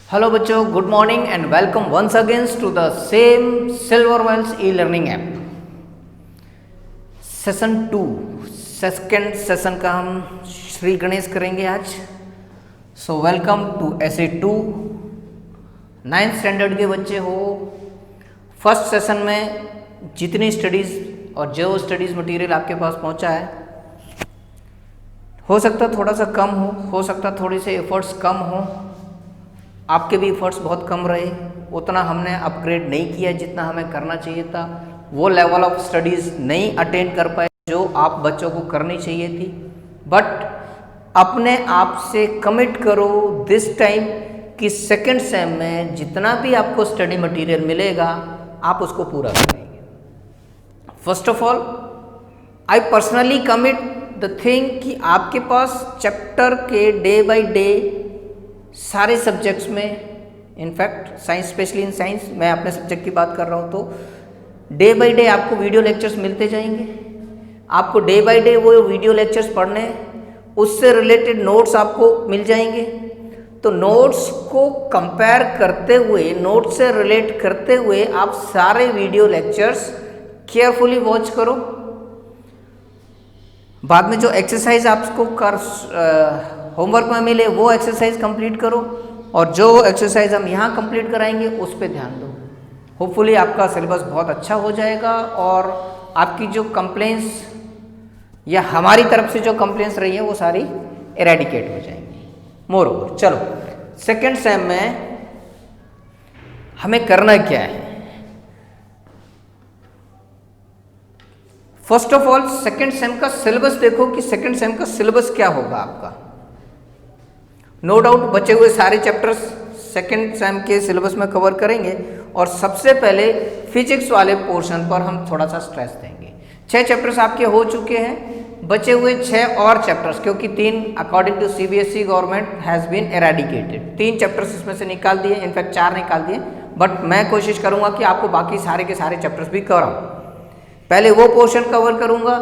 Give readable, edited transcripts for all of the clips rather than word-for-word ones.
Hello बच्चों, good morning and welcome once again to the same Silverwells e learning app. Session 2 second session का हम श्री गणेश करेंगे आज। So welcome to ऐसे 2 9th standard के बच्चे हो। फर्स्ट सेशन में जितनी स्टडीज़ और जो स्टडीज़ मटेरियल आपके पास पहुंचा है, हो सकता थोड़ा सा कम हो सकता थोड़ी से एफर्ट्स कम हो, आपके भी एफर्ट्स बहुत कम रहे, उतना हमने अपग्रेड नहीं किया जितना हमें करना चाहिए था। वो लेवल ऑफ स्टडीज़ नहीं अटेंड कर पाए जो आप बच्चों को करनी चाहिए थी। बट अपने आप से कमिट करो दिस टाइम कि सेकेंड सेम में जितना भी आपको स्टडी मटेरियल मिलेगा आप उसको पूरा करेंगे। First of all I personally commit the thing कि आपके पास चैप्टर के डे बाय डे सारे सब्जेक्ट्स में, in fact science, specially in science मैं अपने सब्जेक्ट की बात कर रहा हूँ, तो डे बाय डे आपको वीडियो लेक्चर्स मिलते जाएंगे। आपको डे बाय डे वो वीडियो लेक्चर्स पढ़ने, उससे रिलेटेड नोट्स आपको मिल जाएंगे। तो नोट्स को कंपेयर करते हुए, नोट्स से रिलेट करते हुए आप सारे वीडियो लेक्चर्स केयरफुली वॉच करो। बाद में जो एक्सरसाइज आपको होमवर्क में मिले वो एक्सरसाइज कंप्लीट करो, और जो एक्सरसाइज हम यहाँ कंप्लीट कराएंगे उस पर ध्यान दो। होपफुली आपका सिलेबस बहुत अच्छा हो जाएगा और आपकी जो कंप्लेंट्स या हमारी तरफ से जो कंप्लेंट्स रही है वो सारी एरेडिकेट हो जाएंगी। मोर चलो सेकेंड सेम में हमें करना क्या है। First of all second same का सिलेबस देखो कि सेकेंड सेम का सिलेबस क्या होगा आपका। नो डाउट बचे हुए सारे चैप्टर्स सेकेंड सेम के सिलेबस में कवर करेंगे, और सबसे पहले फिजिक्स वाले पोर्शन पर हम थोड़ा सा स्ट्रेस देंगे। 6 चैप्टर्स आपके हो चुके हैं, बचे हुए 6 और चैप्टर्स, क्योंकि 3 according to CBSE government has been eradicated. 3 chapters इसमें से निकाल दिए, इनफैक्ट 4 निकाल दिए, बट मैं कोशिश करूंगा कि आपको बाकी सारे के सारे चैप्टर्स भी कराऊं। पहले वो पोर्शन कवर करूंगा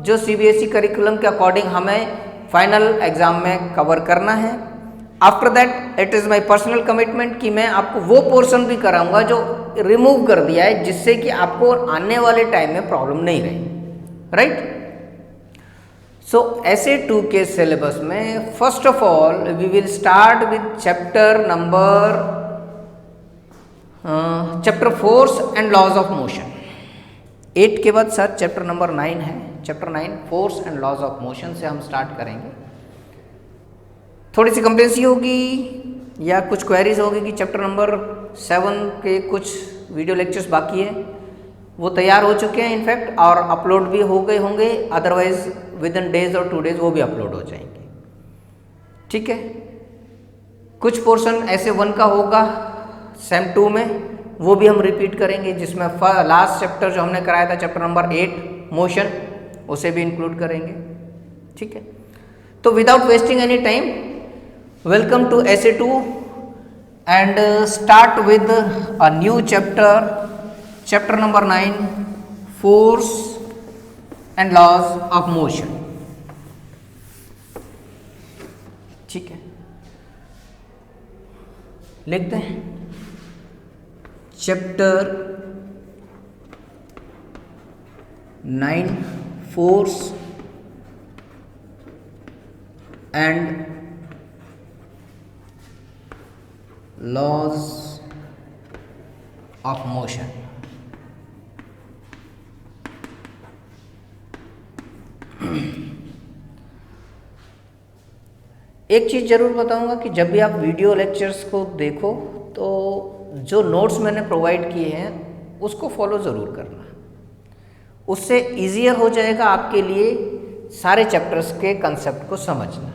जो सीबीएसई करिकुलम के अकॉर्डिंग हमें फाइनल एग्जाम में कवर करना है। After that it is my personal commitment कि मैं आपको वो पोर्शन भी कराऊंगा जो रिमूव कर दिया है, जिससे कि आपको आने वाले टाइम में प्रॉब्लम नहीं रही। राइट। सो ऐसे 2 के सिलेबस में first of all we will start with chapter number chapter force and laws of motion. 8 के बाद सर चैप्टर नंबर 9 है। Chapter 9 force and laws of motion से हम स्टार्ट करेंगे। थोड़ी सी कंप्लेंसी होगी या कुछ क्वेरीज होगी कि चैप्टर नंबर 7 के कुछ वीडियो लेक्चर्स बाकी है, वो तैयार हो चुके हैं इनफैक्ट, और अपलोड भी हो गए होंगे, अदरवाइज विद इन डेज और 2 डेज वो भी अपलोड हो जाएंगे। ठीक है। कुछ पोर्शन ऐसे 1 का होगा सेम 2 में, वो भी हम रिपीट करेंगे, जिसमें लास्ट चैप्टर जो हमने कराया था चैप्टर नंबर 8 मोशन, उसे भी इंक्लूड करेंगे। ठीक है। तो without wasting any time, welcome to ऐसे 2 and start with a new chapter, chapter number 9 force and laws of motion. ठीक है, लिखते हैं chapter 9 force and laws of motion. एक चीज़ ज़रूर बताऊंगा कि जब भी आप वीडियो लेक्चर्स को देखो तो जो नोट्स मैंने प्रोवाइड किए हैं उसको फॉलो ज़रूर करना, उससे ईजियर हो जाएगा आपके लिए सारे चैप्टर्स के कंसेप्ट को समझना।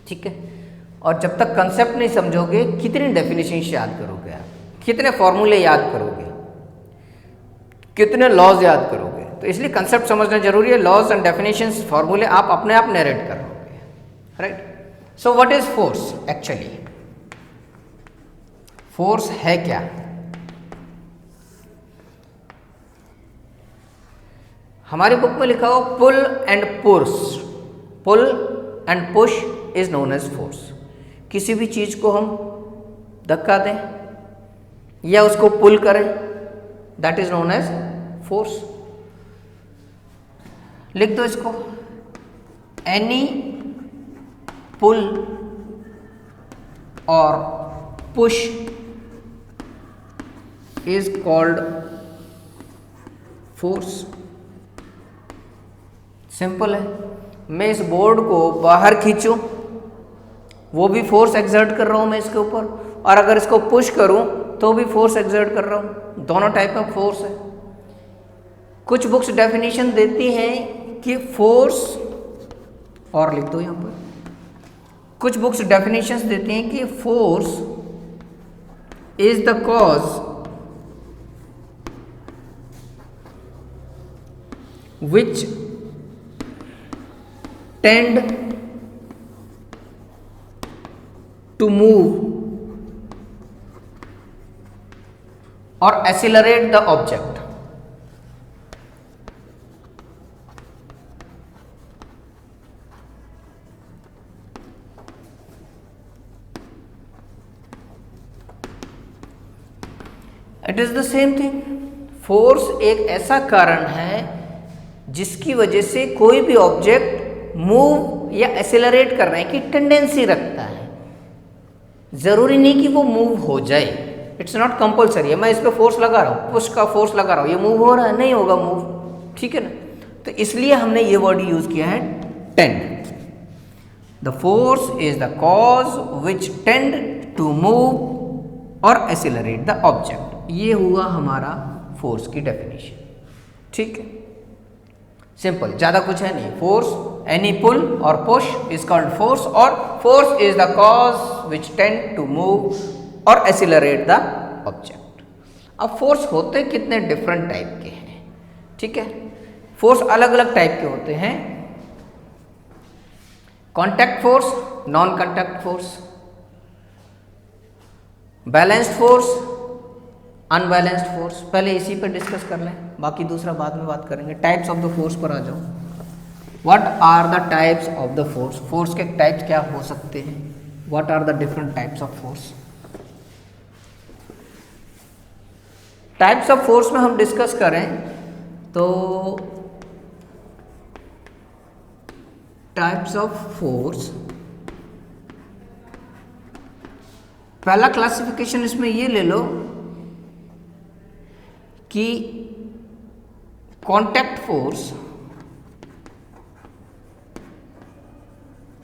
ठीक है। और जब तक कंसेप्ट नहीं समझोगे, कितनी डेफिनेशंस याद करोगे आप, कितने फॉर्मूले याद करोगे, कितने लॉज याद करोगे। तो इसलिए कंसेप्ट समझना जरूरी है। लॉज एंड डेफिनेशंस, फॉर्मूले आप अपने आप नरेट कर लोगे। Right. So what is force actually? Force है क्या? हमारी बुक में लिखा हो pull and push. Pull and push is known as force. किसी भी चीज़ को हम धक्का दें या उसको पुल करें, that is known as force. लिख दो इसको, any pull or push is called force. Simple है। मैं इस बोर्ड को बाहर खींचूं, वो भी फोर्स एक्सर्ट कर रहा हूं मैं इसके ऊपर, और अगर इसको पुश करूं तो भी फोर्स एक्सर्ट कर रहा हूं। दोनों टाइप में फोर्स है। कुछ बुक्स डेफिनेशन देती हैं कि फोर्स, और लिख दो यहां पर, कुछ बुक्स डेफिनेशंस देती हैं कि force is the cause which tend to move or accelerate the object। It is the same thing. Force एक ऐसा कारण है जिसकी वजह से कोई भी ऑब्जेक्ट मूव या एक्सेलरेट करने की टेंडेंसी रखता है। जरूरी नहीं कि वो मूव हो जाए, इट्स नॉट कंपल्सरी। मैं इस पे फोर्स लगा रहा हूँ, पुश का फोर्स लगा रहा हूँ, ये मूव हो रहा है, नहीं होगा मूव, ठीक है ना। तो इसलिए हमने ये वर्ड यूज किया है tend. The force is the cause which tend to move or accelerate the object. ये हुआ हमारा फोर्स की डेफिनेशन, ठीक है। सिंपल, ज्यादा कुछ है नहीं। Force, any pull or push is called force, और force is the cause which tend to move or accelerate the object. अब फोर्स होते कितने डिफरेंट टाइप के हैं, ठीक है। फोर्स अलग अलग टाइप के होते हैं। Contact force, non contact force, balanced force, unbalanced force. पहले इसी पर डिस्कस कर लें, बाकी दूसरा बाद में बात करेंगे। टाइप्स ऑफ द फोर्स पर आ जाओ। What are the types of the force? Force के टाइप्स क्या हो सकते हैं? What are the different types of force? Types of force में हम डिस्कस करें तो टाइप्स ऑफ फोर्स, पहला क्लासिफिकेशन इसमें ये ले लो कि contact force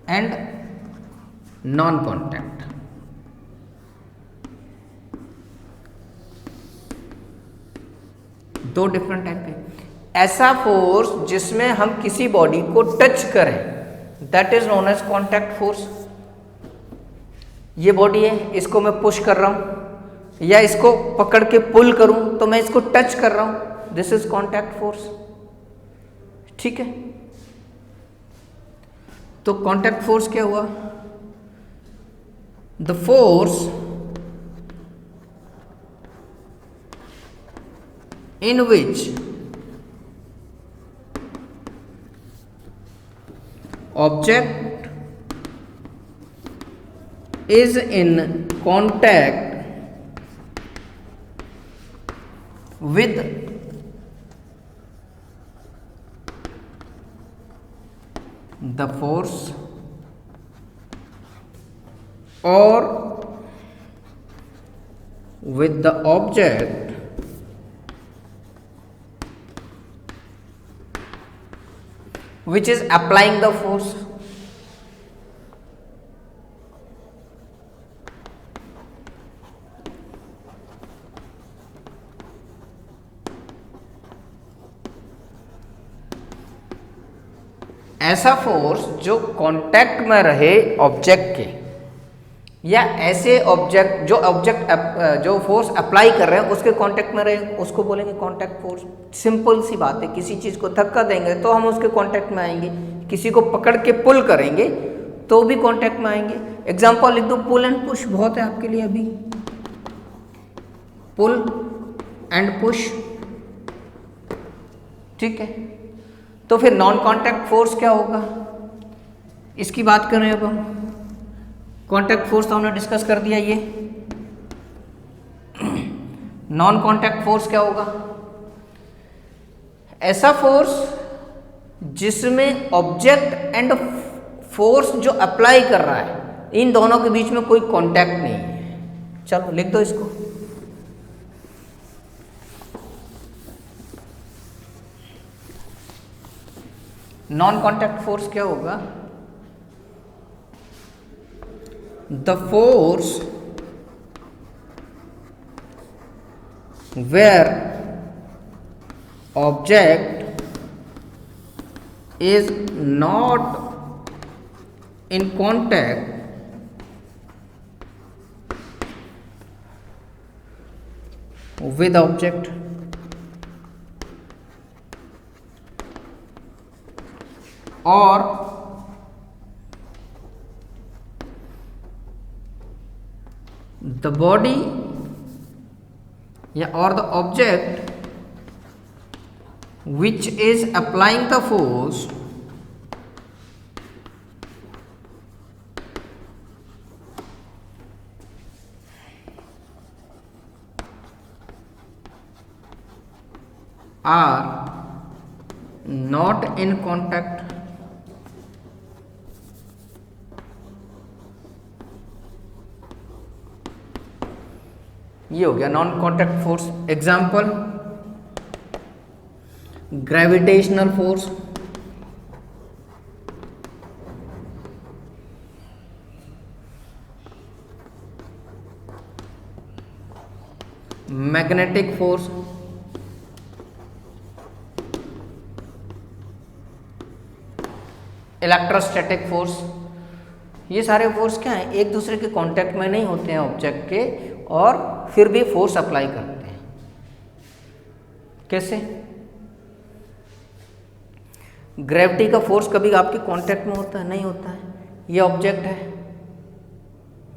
and non contact. दो डिफरेंट टाइप के। ऐसा फोर्स जिसमें हम किसी बॉडी को टच करें, that is known as contact force. ये बॉडी है, इसको मैं पुश कर रहा हूं या इसको पकड़ के पुल करूं तो मैं इसको टच कर रहा हूं, दिस इज कॉन्टैक्ट फोर्स, ठीक है। तो कॉन्टैक्ट फोर्स क्या हुआ? The force in which object is in contact with the force or with the object which is applying the force. ऐसा फोर्स जो कांटेक्ट में रहे ऑब्जेक्ट के, या ऐसे ऑब्जेक्ट जो फोर्स अप्लाई कर रहे हैं उसके कांटेक्ट में रहे, उसको बोलेंगे कांटेक्ट फोर्स। सिंपल सी बात है, किसी चीज को धक्का देंगे तो हम उसके कांटेक्ट में आएंगे, किसी को पकड़ के पुल करेंगे तो भी कांटेक्ट में आएंगे। एग्जांपल लिख दो, पुल एंड पुश बहुत है आपके लिए अभी, पुल एंड पुश, ठीक है। तो फिर नॉन कांटेक्ट फोर्स क्या होगा, इसकी बात करें अब हम। कांटेक्ट फोर्स तो हमने डिस्कस कर दिया, ये नॉन कांटेक्ट फोर्स क्या होगा? ऐसा फोर्स जिसमें ऑब्जेक्ट एंड फोर्स जो अप्लाई कर रहा है इन दोनों के बीच में कोई कांटेक्ट नहीं है। चलो लिख दो इसको। नॉन कांटेक्ट फोर्स क्या होगा? The force where object is not in contact with object or the body or the object which is applying the force are not in contact ये हो गया non contact force. Example, gravitational force, magnetic force, electrostatic force. ये सारे force क्या हैं? एक दूसरे के कांटेक्ट में नहीं होते हैं ऑब्जेक्ट के और फिर भी फोर्स अप्लाई करते हैं। कैसे? ग्रेविटी का फोर्स कभी आपके कांटेक्ट में होता है? नहीं होता है। ये ऑब्जेक्ट है,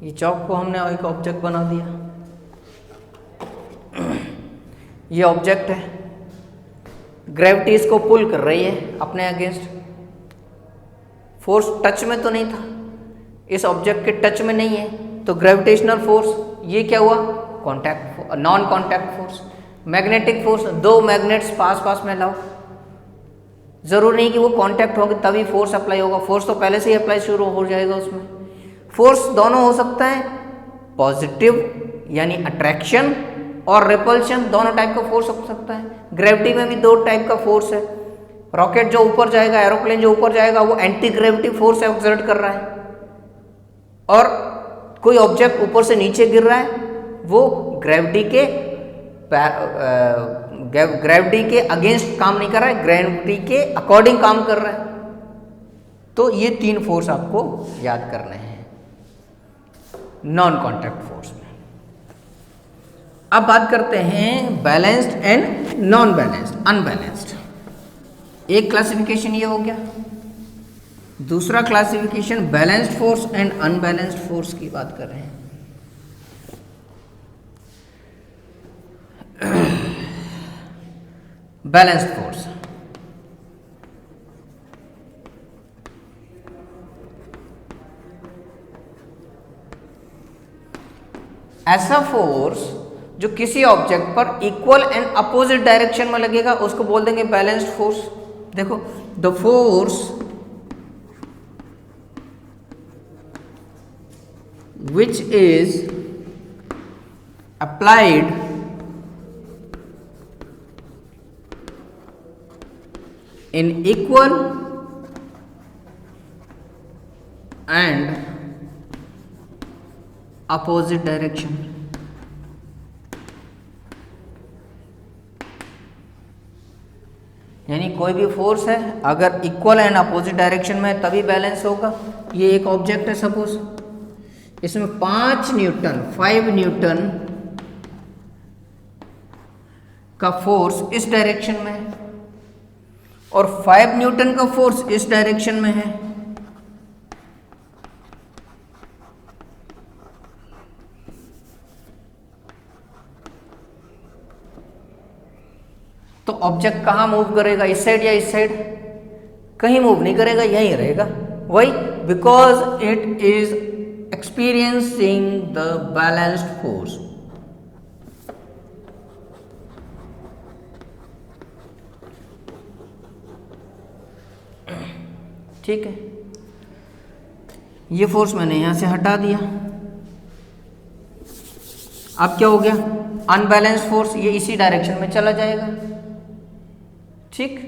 ये चौक को हमने एक ऑब्जेक्ट बना दिया, ये ऑब्जेक्ट है, ग्रेविटी इसको पुल कर रही है अपने अगेंस्ट। फोर्स टच में तो नहीं था, इस ऑब्जेक्ट के टच में नहीं है, तो ग्रेविटेशनल फोर्स ये क्या हुआ? Contact, non contact force. Magnetic force, दो मैग्नेट्स पास पास में लाओ, जरूरी नहीं कि वो कांटेक्ट होंगे तभी फोर्स अप्लाई होगा, फोर्स तो पहले से ही अप्लाई शुरू हो जाएगा उसमें। फोर्स दोनों हो सकता है, पॉजिटिव यानी अट्रैक्शन और रिपल्शन, दोनों टाइप का फोर्स हो सकता है। ग्रेविटी में भी दो टाइप का फोर्स है, रॉकेट जो ऊपर जाएगा, एरोप्लेन जो ऊपर जाएगा, वो एंटी ग्रेविटी फोर्स एक्सर्ट कर रहा है, और कोई ऑब्जेक्ट ऊपर से नीचे गिर रहा है वो ग्रेविटी के अगेंस्ट काम नहीं कर रहा है, ग्रेविटी के अकॉर्डिंग काम कर रहा है। तो ये तीन फोर्स आपको याद करने हैं नॉन कांटेक्ट फोर्स में। अब बात करते हैं balanced and non balanced, unbalanced. एक क्लासिफिकेशन ये हो गया, दूसरा classification balanced force and unbalanced force की बात कर रहे हैं। बैलेंस्ड फोर्स, ऐसा फोर्स जो किसी ऑब्जेक्ट पर इक्वल एंड अपोजिट डायरेक्शन में लगेगा उसको बोल देंगे बैलेंस्ड फोर्स। देखो, the force which is applied in equal and opposite direction, यानी कोई भी फोर्स है अगर इक्वल एंड अपोजिट डायरेक्शन में है तभी बैलेंस होगा। ये एक ऑब्जेक्ट है, सपोज इसमें 5 न्यूटन का फोर्स इस डायरेक्शन में है और 5 न्यूटन का फोर्स इस डायरेक्शन में है, तो ऑब्जेक्ट कहाँ मूव करेगा? इस साइड या इस साइड? कहीं मूव नहीं करेगा, यहीं रहेगा। Why? Because it is experiencing the balanced force, ठीक है, ये फोर्स मैंने यहाँ से हटा दिया। अब क्या हो गया, अनबैलेंस फोर्स ये इसी डायरेक्शन में चला जाएगा। ठीक,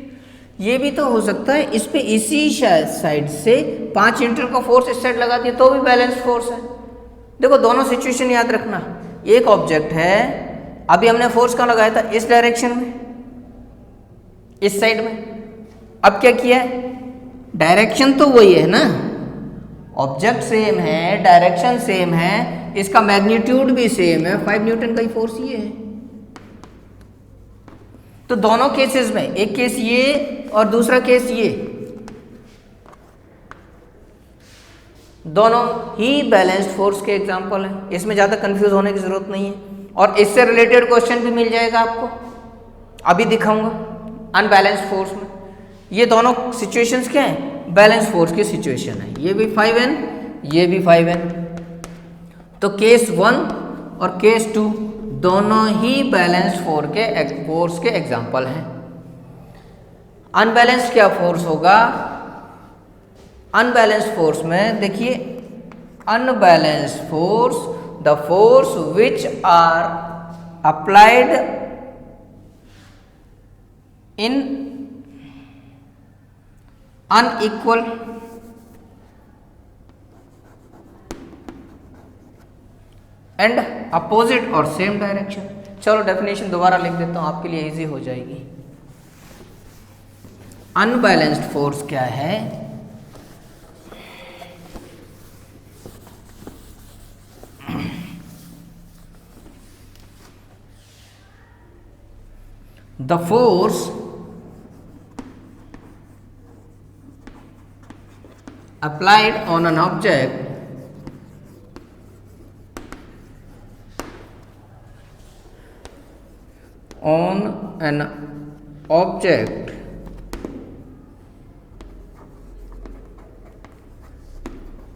ये भी तो हो सकता है इस पे इसी साइड से 5 न्यूटन का फोर्स इस साइड लगा दिया तो भी बैलेंस फोर्स है। देखो दोनों सिचुएशन याद रखना, एक ऑब्जेक्ट है, अभी हमने फोर्स कहाँ लगाया था, इस डायरेक्शन में, इस साइड में। अब क्या किया है, डायरेक्शन तो वही है ना, ऑब्जेक्ट सेम है, डायरेक्शन सेम है, इसका मैग्नीट्यूड भी सेम है, 5 न्यूटन का ही फोर्स ये है। तो दोनों केसेस में, एक केस ये और दूसरा केस ये, दोनों ही बैलेंस्ड फोर्स के एग्जांपल हैं। इसमें ज़्यादा कंफ्यूज होने की ज़रूरत नहीं है। और इससे रिलेटेड क्वेश्चन भी मिल जाएगा आपको, अभी दिखाऊंगा। अनबैलेंस्ड फोर्स में ये दोनों सिचुएशंस क्या हैं, बैलेंस फोर्स की सिचुएशन है। ये भी 5N, ये भी 5N। तो केस 1 और केस 2 दोनों ही बैलेंस्ड फोर्स के एग्जांपल हैं। अनबैलेंस्ड क्या फोर्स होगा, अनबैलेंस्ड फोर्स में देखिए, unbalanced force the force which are applied in unequal and opposite or same direction. चलो डेफिनेशन दोबारा लिख देता हूं, आपके लिए इजी हो जाएगी। अनबैलेंस्ड फोर्स क्या है, the force applied on an object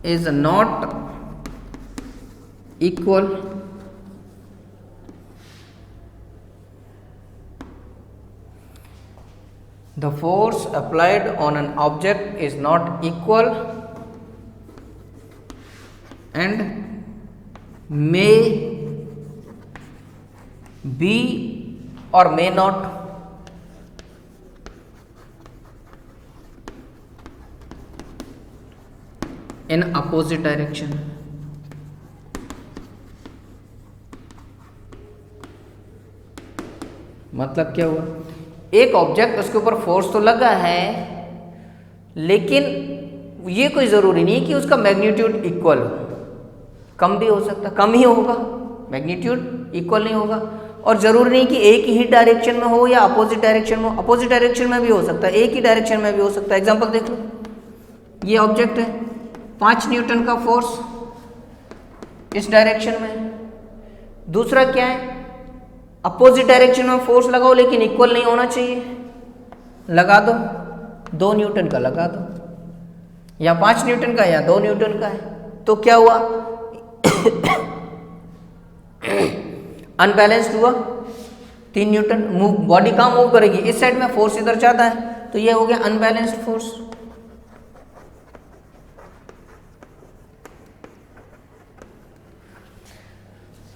is not equal the force applied on an object is not equal and may be or may not in opposite direction। मतलब क्या हुआ, एक ऑब्जेक्ट, उसके ऊपर फोर्स तो लगा है, लेकिन ये कोई ज़रूरी नहीं कि उसका मैग्नीट्यूड इक्वल हो, कम भी हो सकता, कम ही होगा, मैग्नीट्यूड इक्वल नहीं होगा। और ज़रूरी नहीं कि एक ही डायरेक्शन में हो या अपोजिट डायरेक्शन में हो, अपोजिट डायरेक्शन में भी हो सकता है, एक ही डायरेक्शन में भी हो सकता है। एग्जांपल देख लो, ये ऑब्जेक्ट है, 5 न्यूटन का फोर्स इस डायरेक्शन में, दूसरा क्या है, अपोजिट डायरेक्शन में फोर्स लगाओ लेकिन इक्वल नहीं होना चाहिए, लगा दो 2 न्यूटन का लगा दो, या 5 न्यूटन का या 2 न्यूटन का है, तो क्या हुआ अनबैलेंस्ड हुआ, 3 न्यूटन। मूव, बॉडी कहाँ मूव करेगी, इस साइड में, फोर्स इधर जाता है, तो ये हो गया अनबैलेंस्ड फोर्स।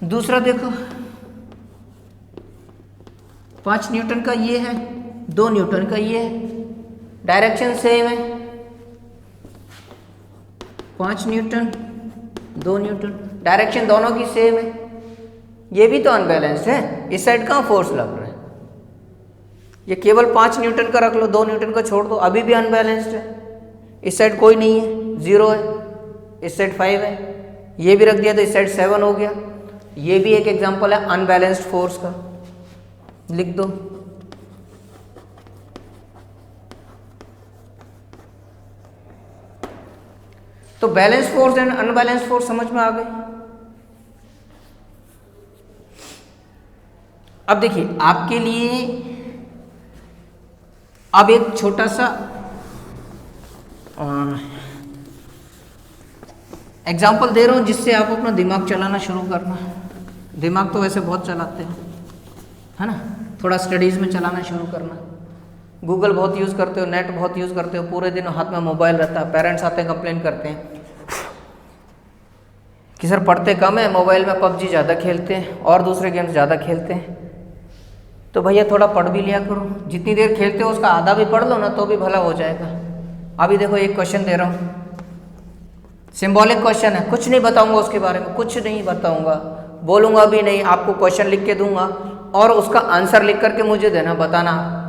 दूसरा देखो, 5 न्यूटन का ये है, 2 न्यूटन का ये है, डायरेक्शन सेम है, 5 न्यूटन 2 न्यूटन, डायरेक्शन दोनों की सेम है, ये भी तो अनबैलेंस्ड है। इस साइड कहाँ फोर्स लग रहा है, ये केवल 5 न्यूटन का रख लो, 2 न्यूटन का छोड़ दो, अभी भी अनबैलेंस्ड है। इस साइड कोई नहीं है, 0 है, इस साइड 5 है, ये भी रख दिया तो इस साइड 7 हो गया। ये भी एक एग्जांपल है अनबैलेंस्ड फोर्स का, लिख दो। तो balance force and unbalance force समझ में आ गई। अब देखिए आपके लिए अब एक छोटा सा एग्जाम्पल दे रहा हूं जिससे आप अपना दिमाग चलाना शुरू करना। दिमाग तो वैसे बहुत चलाते हैं, है ना, थोड़ा स्टडीज में चलाना शुरू करना। गूगल बहुत यूज़ करते हो, नेट बहुत यूज़ करते हो, पूरे दिन हाथ में मोबाइल रहता है, पेरेंट्स आते हैं कंप्लेन करते हैं कि सर पढ़ते कम है, मोबाइल में पबजी ज़्यादा खेलते हैं और दूसरे गेम्स ज़्यादा खेलते हैं। तो भैया थोड़ा पढ़ भी लिया करो, जितनी देर खेलते हो उसका आधा भी पढ़ लो ना तो भी भला हो जाएगा। अभी देखो एक क्वेश्चन दे रहा हूँ, सिंबॉलिक क्वेश्चन है, कुछ नहीं बताऊंगा उसके बारे में, कुछ नहीं बताऊंगा, बोलूंगा भी नहीं, आपको क्वेश्चन लिख के दूंगा और उसका आंसर लिख करके मुझे देना, बताना।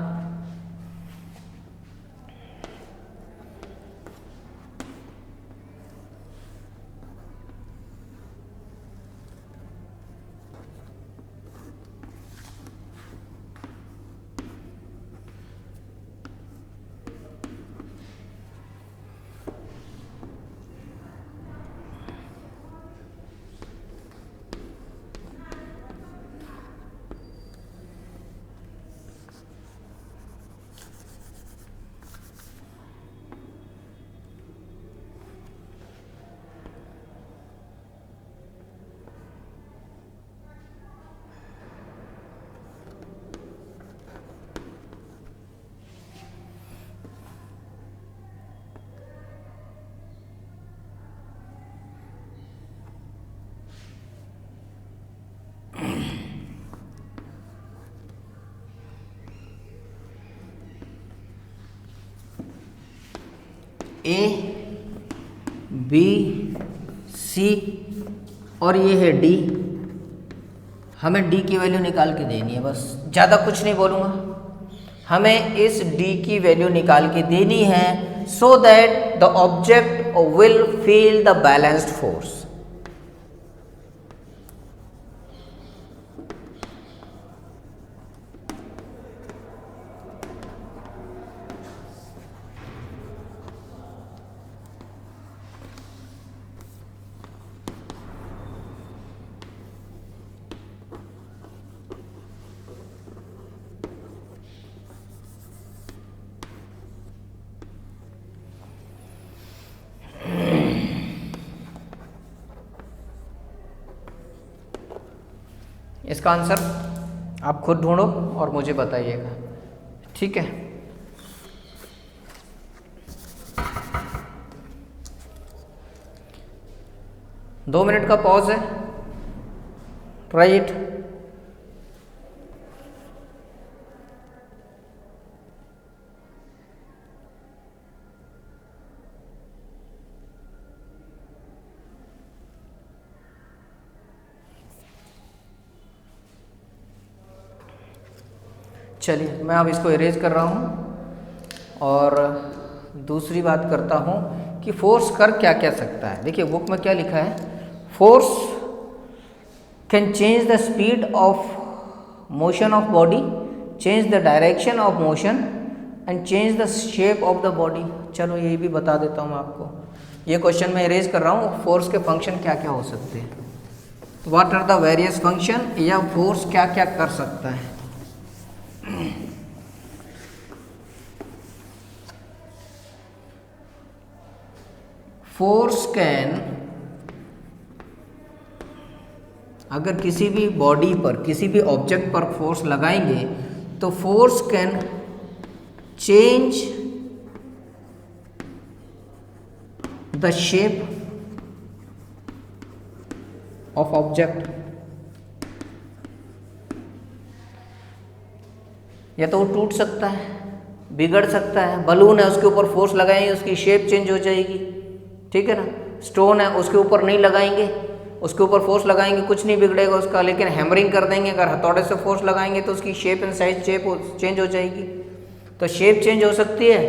ए बी सी और ये है डी, हमें डी की वैल्यू निकाल के देनी है, बस ज़्यादा कुछ नहीं बोलूँगा। हमें इस डी की वैल्यू निकाल के देनी है so that the object will feel the balanced force. इसका आंसर आप खुद ढूंढो और मुझे बताइएगा, ठीक है। दो मिनट का पॉज है, राइट। चलिए मैं अब इसको इरेज कर रहा हूँ और दूसरी बात करता हूँ कि फोर्स कर क्या क्या सकता है। देखिए बुक में क्या लिखा है, force can change the speed of motion of body, change the direction of motion and change the shape of the body. चलो ये भी बता देता हूँ आपको, ये क्वेश्चन मैं इरेज कर रहा हूँ। फोर्स के फंक्शन क्या क्या हो सकते हैं, what are the various function, या फोर्स क्या क्या कर सकता है। फोर्स कैन, अगर किसी भी बॉडी पर, किसी भी ऑब्जेक्ट पर फोर्स लगाएंगे तो force can change the shape of object. या तो वो टूट सकता है, बिगड़ सकता है, बलून है उसके ऊपर फोर्स लगाएंगे उसकी शेप चेंज हो जाएगी, ठीक है ना। स्टोन है उसके ऊपर नहीं लगाएंगे, उसके ऊपर फोर्स लगाएंगे कुछ नहीं बिगड़ेगा उसका, लेकिन हैमरिंग कर देंगे, अगर हथौड़े से फोर्स लगाएंगे तो उसकी शेप एंड साइज चेंज हो जाएगी। तो शेप चेंज हो सकती है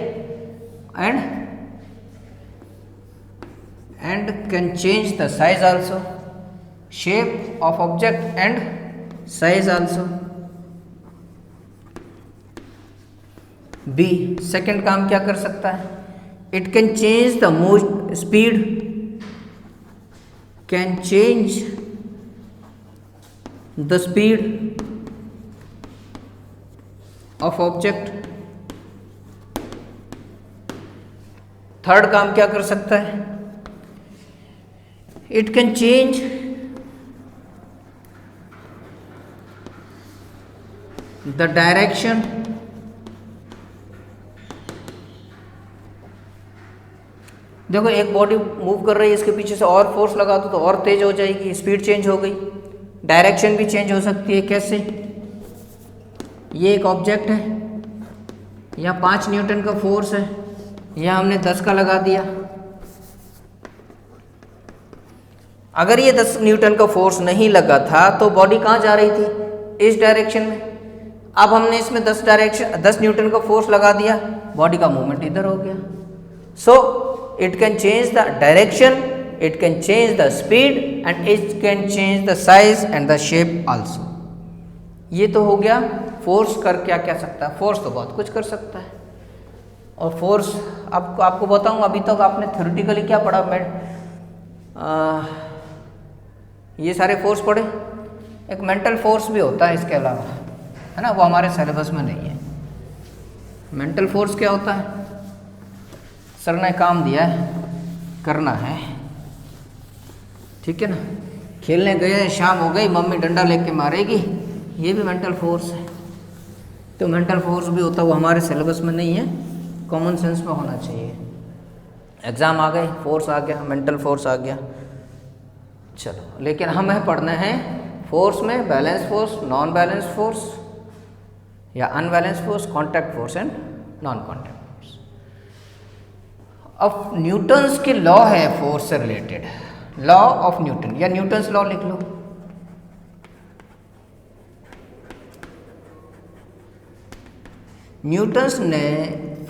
and can change the size also, shape of object and size also. B, second काम क्या कर सकता है, it can change the speed, can change the speed of object. Third काम क्या कर सकता है, it can change the direction देखो एक बॉडी मूव कर रही है, इसके पीछे से और फोर्स लगा दो तो और तेज हो जाएगी, स्पीड चेंज हो गई, डायरेक्शन भी चेंज हो सकती है। कैसे? ये एक ऑब्जेक्ट है, यहाँ 5 न्यूटन का फोर्स है, यहाँ हमने 10 का लगा दिया। अगर ये 10 न्यूटन का फोर्स नहीं लगा था तो बॉडी कहाँ जा रही थी? इस डायरेक्शन में। अब हमने इसमें 10 न्यूटन का फोर्स लगा दिया, बॉडी का मूवमेंट इधर हो गया। So it can change the direction, it can change the speed and it can change the size and the shape also. ये तो हो गया फोर्स कर क्या क्या सकता है। फोर्स तो बहुत कुछ कर सकता है। और फोर्स आपको बताऊं, अभी तक आपने थ्योरेटिकली क्या पढ़ा? ये सारे फोर्स पढ़े। एक मेंटल फोर्स भी होता है इसके अलावा, है ना, वो हमारे सिलेबस में नहीं है। मेंटल फोर्स क्या होता है? सर ने काम दिया है, करना है, ठीक है ना, खेलने गए, शाम हो गई, मम्मी डंडा लेके मारेगी, ये भी मेंटल फोर्स है। तो मेंटल फोर्स भी होता है, वो हमारे सिलेबस में नहीं है, कॉमन सेंस में होना चाहिए। एग्ज़ाम आ गए, फोर्स आ गया, मेंटल फोर्स आ गया, चलो। लेकिन हमें पढ़ना है फोर्स में balance force, non balance force या unbalance force, contact force and non contact force. अब न्यूटन्स की लॉ है फोर्स से रिलेटेड, लॉ ऑफ न्यूटन या न्यूटन्स लॉ लिख लो। न्यूटन्स ने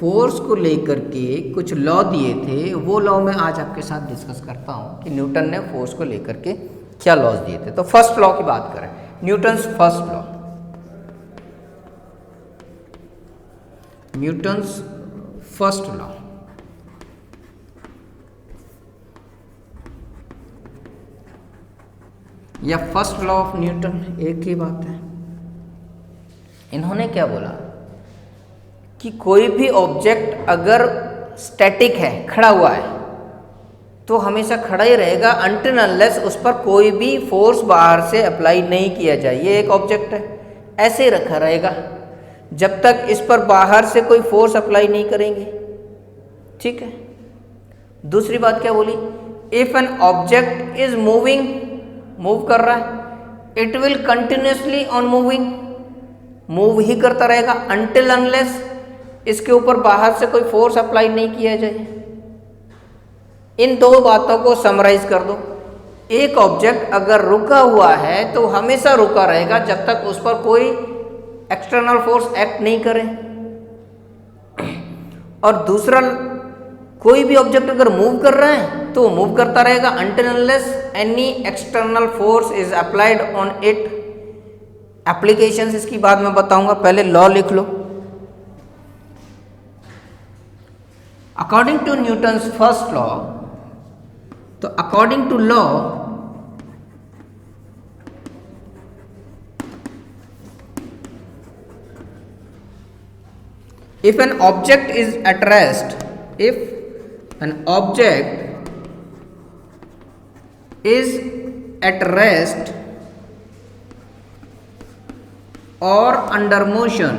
फोर्स को लेकर के कुछ लॉ दिए थे, वो लॉ मैं आज आपके साथ डिस्कस करता हूं कि न्यूटन ने फोर्स को लेकर के क्या लॉज दिए थे। तो फर्स्ट लॉ की बात करें, Newton's first law, Newton's first law. या फर्स्ट लॉ ऑफ न्यूटन, एक ही बात है। इन्होंने क्या बोला कि कोई भी ऑब्जेक्ट अगर स्टैटिक है, खड़ा हुआ है, तो हमेशा खड़ा ही रहेगा अनटिल अनलेस उस पर कोई भी फोर्स बाहर से अप्लाई नहीं किया जाए। ये एक ऑब्जेक्ट है, ऐसे ही रखा रहेगा जब तक इस पर बाहर से कोई फोर्स अप्लाई नहीं करेंगे, ठीक है। दूसरी बात क्या बोली? If an object is moving, move कर रहा है, it will continuously on moving, move ही करता रहेगा अनटिल अनलेस इसके ऊपर बाहर से कोई फोर्स अप्लाई नहीं किया जाए। इन दो बातों को समराइज कर दो। एक ऑब्जेक्ट अगर रुका हुआ है तो हमेशा रुका रहेगा जब तक उस पर कोई एक्सटर्नल फोर्स एक्ट नहीं करे, और दूसरा कोई भी ऑब्जेक्ट अगर मूव कर रहा है तो मूव करता रहेगा until unless any external force is applied on it. Applications इसकी बाद में बताऊंगा, पहले लॉ लिख लो। According to Newton's first law, तो according to law if an object is at rest, if an object is at rest or under motion,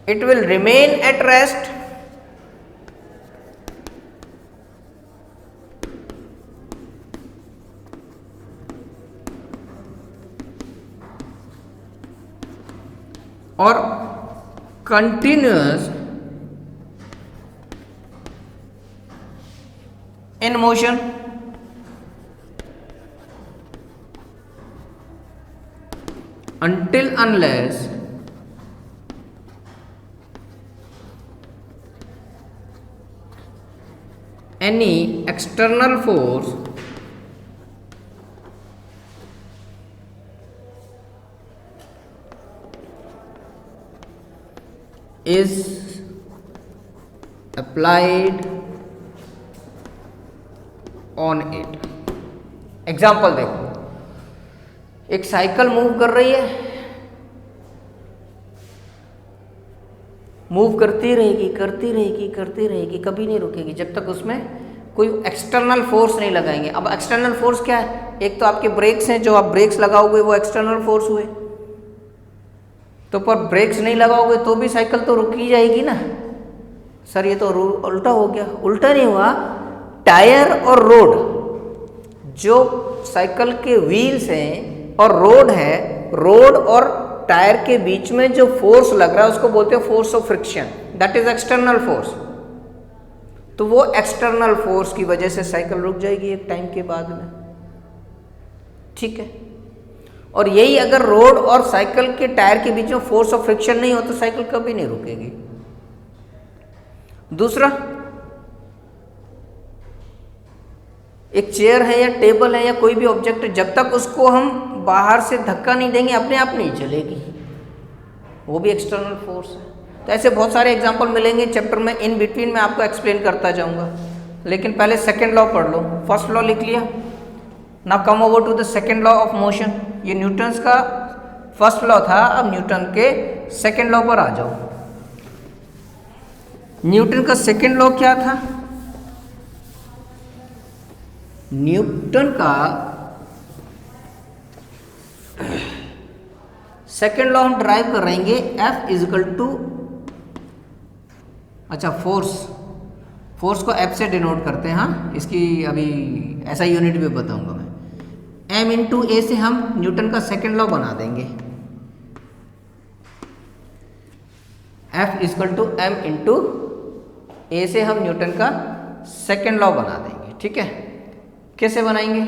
it will remain at rest or continuous in motion until unless any external force is applied on it। Example देखो, एक cycle move कर रही है, move करती रहेगी करती रहेगी करती रहेगी, कभी नहीं रुकेगी जब तक उसमें कोई एक्सटर्नल फोर्स नहीं लगाएंगे। अब एक्सटर्नल फोर्स क्या है? एक तो आपके ब्रेक्स हैं, जो आप ब्रेक्स लगाओगे वो एक्सटर्नल फोर्स हुए, तो पर ब्रेक्स नहीं लगाओगे तो भी साइकिल तो रुक ही जाएगी ना। सर ये तो उल्टा हो गया। उल्टा नहीं हुआ, टायर और रोड, जो साइकिल के व्हील्स हैं और रोड है, रोड और टायर के बीच में जो फोर्स लग रहा है उसको बोलते हैं force of friction, that is external force. तो वो एक्सटर्नल फोर्स की वजह से साइकिल रुक जाएगी एक टाइम के बाद में, ठीक है। और यही अगर रोड और साइकिल के टायर के बीच में फोर्स ऑफ फ्रिक्शन नहीं हो तो साइकिल कभी नहीं रुकेगी। दूसरा, एक चेयर है या टेबल है या कोई भी ऑब्जेक्ट है, जब तक उसको हम बाहर से धक्का नहीं देंगे अपने आप नहीं चलेगी, वो भी एक्सटर्नल फोर्स है। तो ऐसे बहुत सारे एग्जांपल मिलेंगे चैप्टर में, इन बिटवीन मैं आपको एक्सप्लेन करता जाऊंगा। लेकिन पहले सेकंड लॉ पढ़ लो। फर्स्ट लॉ लिख लिया, now come over to the second law of motion. ये न्यूटन्स का फर्स्ट लॉ था, अब न्यूटन के सेकंड लॉ पर आ जाओ। न्यूटन का सेकंड लॉ क्या था? न्यूटन का सेकेंड लॉ हम ड्राइव कर रहेंगे, F इजिकल टू, अच्छा फोर्स को F से डिनोट करते हैं। हाँ, इसकी अभी ऐसा यूनिट भी बताऊंगा मैं। M इंटू ए से हम न्यूटन का सेकेंड लॉ बना देंगे, F equal to M into a से हम न्यूटन का सेकेंड लॉ बना देंगे, ठीक है। कैसे बनाएंगे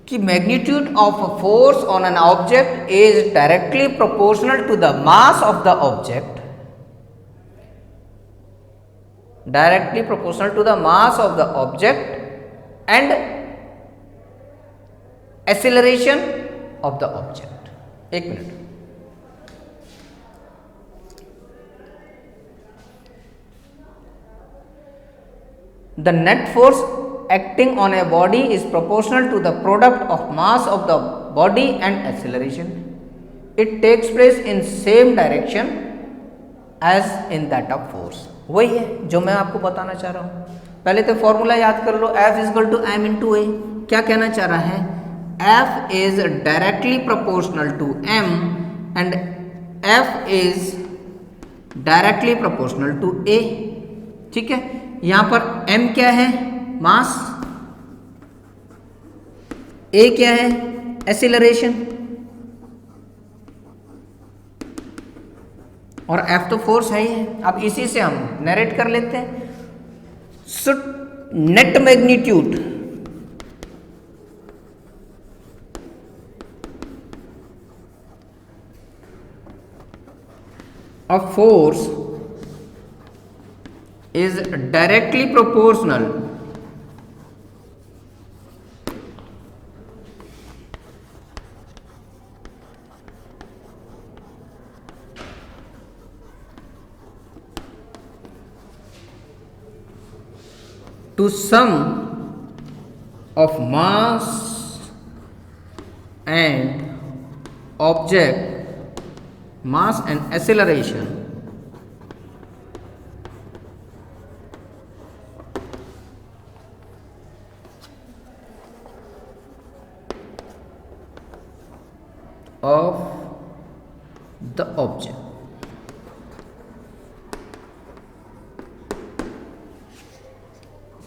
कि magnitude of a force on an object is directly proportional to the mass of the object, directly proportional to the mass of the object and acceleration of the object. एक minute, the net force acting on a body is proportional to the product of mass of the body and acceleration. It takes place in same direction as in that of force. वही है जो मैं आपको बताना चाह रहा हूँ। पहले तो फॉर्मूला याद कर लो, F equal to M into a. क्या कहना चाह रहा है? F is directly proportional to M and F is directly proportional to A, ठीक है। यहां पर m क्या है? मास। a क्या है? एक्सीलरेशन। और f तो फोर्स है ही है। अब इसी से हम नरेट कर लेते हैं। So net magnitude of force is directly proportional to sum of mass and object, mass and acceleration of the object।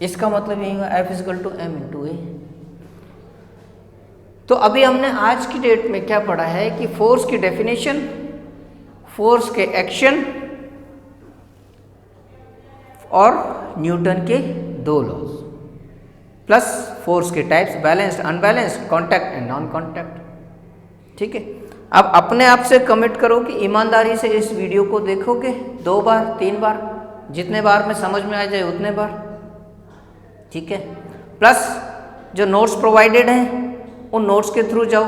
इसका मतलब यही हुआ F equal to M into a. तो अभी हमने आज की डेट में क्या पढ़ा है कि फोर्स की डेफिनेशन, फोर्स के एक्शन और न्यूटन के दो लॉज, प्लस फोर्स के types, balanced, unbalanced, contact and non contact, ठीक है। अब अपने आप से कमिट करो कि ईमानदारी से इस वीडियो को देखोगे 2 बार 3 बार, जितने बार में समझ में आ जाए उतने बार, ठीक है। प्लस जो नोट्स प्रोवाइडेड हैं उन नोट्स के थ्रू जाओ,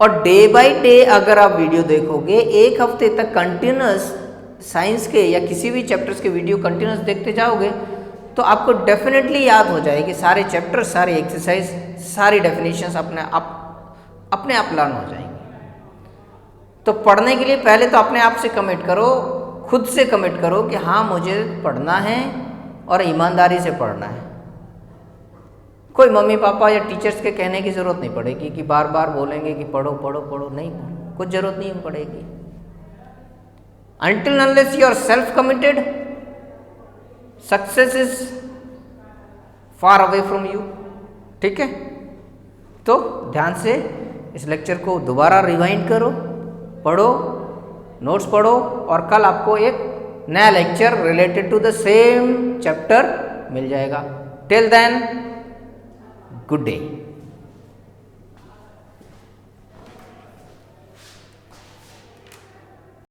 और डे बाय डे अगर आप वीडियो देखोगे, 1 हफ्ते तक कंटिन्यूस साइंस के या किसी भी चैप्टर्स के वीडियो कंटिन्यूस देखते जाओगे तो आपको डेफिनेटली याद हो जाएगी सारे चैप्टर, सारे एक्सरसाइज, सारी डेफिनेशंस अपने आप लर्न हो जाएंगे। तो पढ़ने के लिए पहले तो अपने आप से कमिट करो, खुद से कमिट करो कि हाँ मुझे पढ़ना है और ईमानदारी से पढ़ना है, कोई मम्मी पापा या टीचर्स के कहने की ज़रूरत नहीं पड़ेगी कि बार बार बोलेंगे कि पढ़ो पढ़ो पढ़ो, नहीं, कुछ ज़रूरत नहीं पड़ेगी। Until unless you are self committed, success is far away from you। ठीक है, तो ध्यान से इस लेक्चर को दोबारा रिवाइंड करो, पढ़ो, नोट्स पढ़ो, और कल आपको एक नया lecture related to the same chapter मिल जाएगा। Till then, good day.